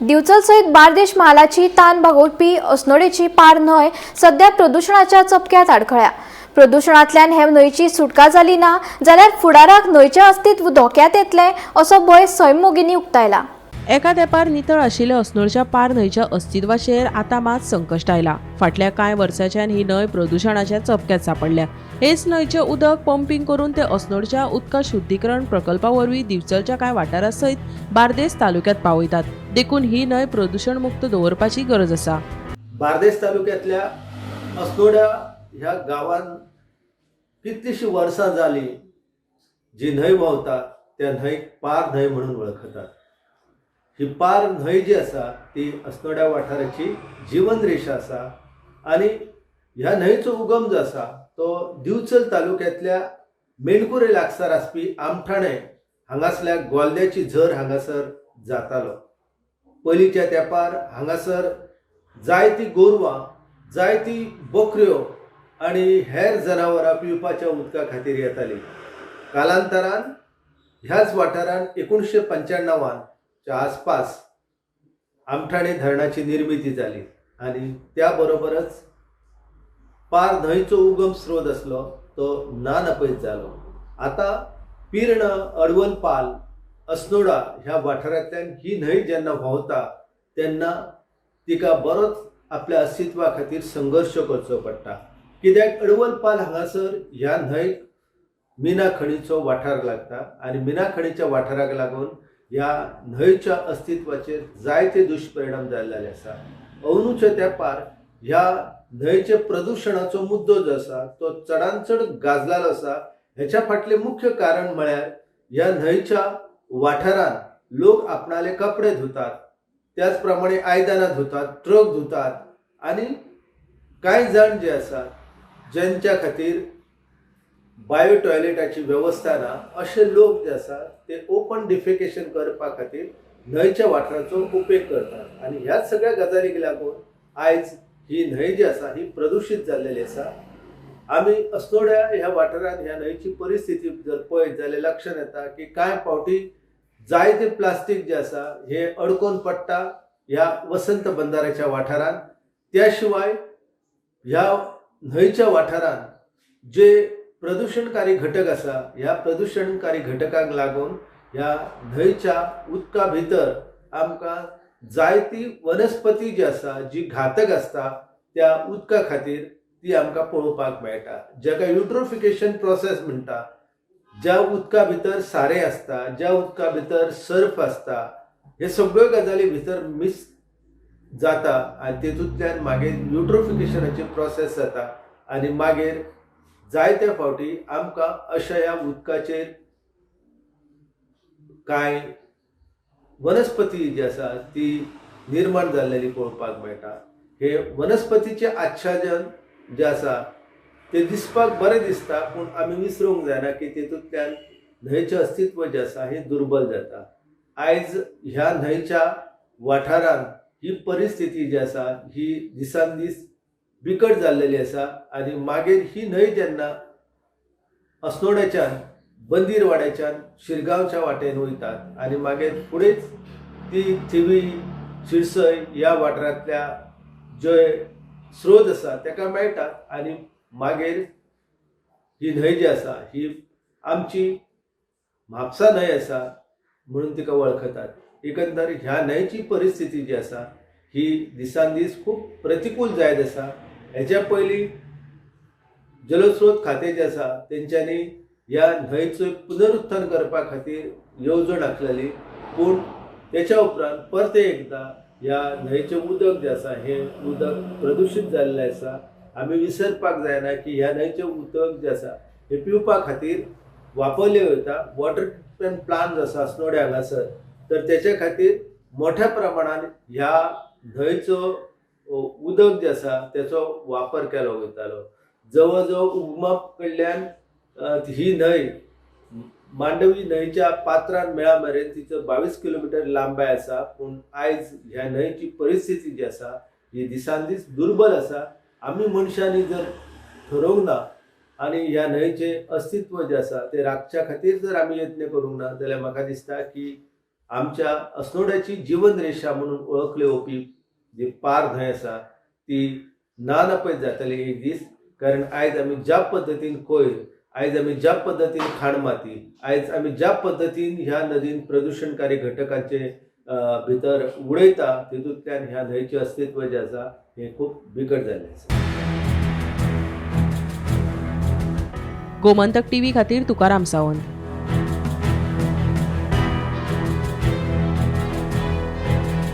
दिवचल सहित बार्देश महालाची तान भागोवपी अस्नोडेची पार न्हंय सध्या प्रदूषणाच्या चपक्यात आडखळ्या। प्रदूषणांतल्यान हे न्हंयची सुटका जाली ना जाल्यार फुडाराक न्हंयचें अस्तित्व धोक्यात येतलें असो भंय सैमोगींनी उक्तायला। एका तेंपार नितळ आशिल्ल्या अस्नोडच्या पार न्हंयच्या अस्तित्वाचेर आतां मात संकश्ट आयला। फाटल्या कांय वर्सांच्यान ही न्हंय प्रदूषणाच्या चपक्यात सांपडल्या। हेच न्हंयचें उदक पंपिंग करून ते अस्नोडच्या उदका शुद्धीकरण प्रकल्पा वरवीं दिवचलच्या कांय वाठारा सयत बार्देस तालुक्यात पावयतात। देखून ही न्हंय प्रदूषण मुक्त दवरपाची गरज आसा। बार्देस तालुक्यातल्या अस्नोड्या ह्या गावान कितलीशी वर्सां जाली जी न्हंय व्हांवता त्या न्हंयक पार न्हंय म्हणून वळखतात। ही पार न्हंय जी आसा ती अस्नोड्या वाठाराची जीवन रेषा आसा आनी ह्या न्हंयचो उगम जो आसा तो दिवचल तालुक्यातल्या मेणकुरे लागसार आसपी आमठाणे हांगासरल्या गोलद्याची झर हांगासर जातालो। पयलींच्या तेंपार हांगासर जायती गोरवां, जायती बोकऱ्यो आनी हेर जनावरां पिवपाच्या उदका खातीर येतालीं। कालांतरान ह्याच वाठारान 1995 च्या आसपास आमठाणे धरणाची निर्मिती जाली आनी त्या बरोबरच पार न्हंयचो उगम स्रोत आसलो तो ना नपयत जालो। आता पिर्ण, अडवलपाल, अस्नोडा ह्या वाठारांतल्यान ही न्हंय जेन्ना व्हांवता तेन्ना तिका बरोच आपल्या अस्तित्वा खातीर संघर्श करचो पडटा। कित्याक अडवलपाल हांगासर ह्या न्हंयक मिना खणीचो वाठार लागता आनी मिना खणीच्या वाठाराक लागून ह्या न्हंयच्या अस्तित्वाचेर जायते दुश्परिणाम जाल्ले आसा। अंदूच्या तेंपार ह्या न्हंयचे प्रदूषणाचो मुद्दो जो आसा तो चडांत चड गाजलेलो आसा। हेच्या फाटलें मुख्य कारण म्हळ्यार ह्या न्हंयच्या वाठारान लोक आपणाले कपडे धुतात, त्याच प्रमाणे आयदनां धुतात, ट्रक धुतात आनी कांय जाण जे आसात ज्यांच्या खातीर बायो टॉयलेटाची वेवस्था ना अशे लोक जे आसात ते ओपन डिफेकेशन करपा खातीर न्हंयच्या वाठाराचो उपेग करतात आनी ह्याच सगळ्या गजालीक लागून आयज ही न्हंय जी आसा ही प्रदूषित जाल्लेली आसा। आमी अस्नोड्या ह्या वाठारांत ह्या न्हंयची परिस्थिती जर पळयत जाल्यार लक्षांत येता की कांय फावटी जायते प्लास्टीक जे आसा हे अडकून पडटा ह्या वसंत बंदाराच्या वाठारांत। त्या शिवाय ह्या न्हंयच्या वाठारांत जे प्रदूषणकारी घटक आसा ह्या प्रदूषणकारी घटकांक लागून ह्या न्हंयच्या उदका भितर आमकां जायती वनस्पती जी आसा जी घातक आसता त्या उदका खातीर ती आमकां पळोवपाक मेळटा, जाका युट्रोफिकेशन प्रोसेस म्हणटा। ज्या उदका भितर सारें आसता, ज्या उदका भितर सर्फ आसता, हे सगळ्यो गजाली भितर मिक्स जाता आनी तेतूंतल्यान मागीर युट्रोफिकेशनाची प्रोसेस जाता आनी मागीर जायत्या फावटी आमकां अशा ह्या उदकाचेर कांय वनस्पती जी आसा ती निर्माण जाल्लेली पळोवपाक मेळटा। हे वनस्पतीचे आच्छादन जे आसा ते दिसपाक बरें दिसता पूण आमी विसरूंक जायना की तेतूंतल्यान न्हंयचें अस्तित्व जें आसा हें दुर्बल जाता। आयज ह्या न्हंयच्या वाठारांत ही परिस्थिती जी आसा ही दिसान दीस बिकट जाल्लेली आसा आनी मागीर ही न्हंय जेन्ना अस्नोड्याच्यान बंदीरवाड्याच्यान शिरगांवच्या वाटेन वयतात आनी मागीर फुडेंच ती थिवी, शिरसय ह्या वाठारांतल्या जे स्रोत आसा ताका मेळटात आनी मागीर ही न्हंय जी आसा ही आमची म्हापसा न्हंय आसा म्हणून तिका वळखतात। एकंदर ह्या न्हंयची परिस्थिती जी आसा ही दिसान दीस खूब प्रतिकूल जायत आसा। हेच्या पयलीं जलस्रोत खातें जें आसा तेंच्यांनी ह्या न्हंयचो पुनरुत्थान करपा खातीर येवजण आंखलेली पूण तेच्या उपरांत परते एकदां ह्या न्हंयचें उदक जें आसा हें उदक प्रदूशीत जाल्लें आसा। आमी विसरपाक जायना की ह्या न्हंयचें उदक जें आसा हें पिवपा खातीर वापरलें वयता। वॉटर ट्रिटमेंट प्लांट जो आसा अस्नोड्या हांगासर तर तेच्या खातीर मोठ्या प्रमाणान ह्या न्हंयचो उदक जें आसा तेचो वापर केलो वयतालो। जवळ जवळ उगमाप कडल्यान ही न्हंय मांडवी न्हंयच्या पात्रान मेळा मेरेन तिचो 22 किलोमीटर लांबाय आसा पूण आयज ह्या न्हंयची परिस्थिती जी आसा ही दिसान दीस दुर्बल आसा। आमी मनशांनी जर ठरोवंक ना आनी ह्या न्हंयचें अस्तित्व जें आसा तें राखच्या खातीर जर आमी यत्न करूंक ना जाल्यार म्हाका दिसता की आमच्या अस्नोड्याची जीवन रेषा म्हणून ओळखले ओपी जी पार न्हंय आसा ती ना नपयत जातली एक दीस. कारण आयज आमी ज्या पद्दतीन कोयर, आयज आमी ज्या पद्दतीन खाणमाती, आयज आमी ज्या पद्दतीन ह्या नदीन प्रदूषणकारी घटकांचे भितर उडयता तितूंतल्यान ह्या न्हंयचें अस्तित्व जें आसा हें खूब बिकट जाल्लें आसा. गोमंतक टीव्ही खातीर तुकाराम सावंत.